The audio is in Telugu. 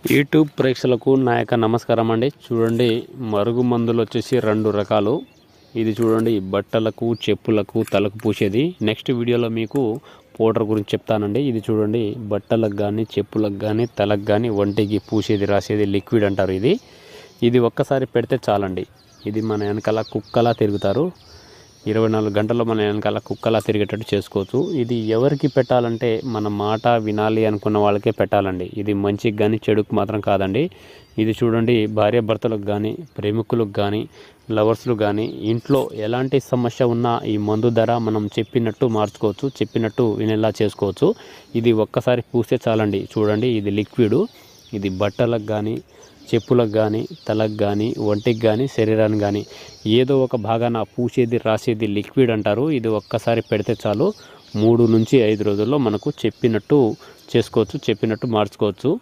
యూట్యూబ్ ప్రేక్షకులకు నా యొక్క నమస్కారం అండి. చూడండి, మరుగు మందులు వచ్చేసి 2 రకాలు. ఇది చూడండి, బట్టలకు, చెప్పులకు, తలకు పూసేది. నెక్స్ట్ వీడియోలో మీకు పౌడర్ గురించి చెప్తానండి. ఇది చూడండి, బట్టలకు కానీ, చెప్పులకు కానీ, తలకు కానీ, ఒంటికి పూసేది, రాసేది లిక్విడ్ అంటారు. ఇది ఒక్కసారి పెడితే చాలండి. ఇది మన వెనకాల కుక్కలా తిరుగుతారు. 24 గంటల్లో మన వెనకాల కుక్కలా తిరిగేటట్టు చేసుకోవచ్చు. ఇది ఎవరికి పెట్టాలంటే మన మాట వినాలి అనుకున్న వాళ్ళకే పెట్టాలండి. ఇది మంచికి కానీ చెడుకు మాత్రం కాదండి. ఇది చూడండి, భార్య భర్తలకు కానీ, ప్రేమికులకు కానీ, లవర్స్లు కానీ, ఇంట్లో ఎలాంటి సమస్య ఉన్నా ఈ మందు ధర మనం చెప్పినట్టు మార్చుకోవచ్చు, చెప్పినట్టు వినేలా చేసుకోవచ్చు. ఇది ఒక్కసారి పూస్తే చాలండి. చూడండి, ఇది లిక్విడ్. ఇది బట్టలకు కానీ, చెప్పులకు కానీ, తలకు కానీ, ఒంటికి కానీ, శరీరానికి కానీ ఏదో ఒక భాగాన పూసేది, రాసేది లిక్విడ్ అంటారు. ఇది ఒక్కసారి పెడితే చాలు, 3 నుంచి 5 రోజుల్లో మనకు చెప్పినట్టు చేసుకోవచ్చు, చెప్పినట్టు మార్చుకోవచ్చు.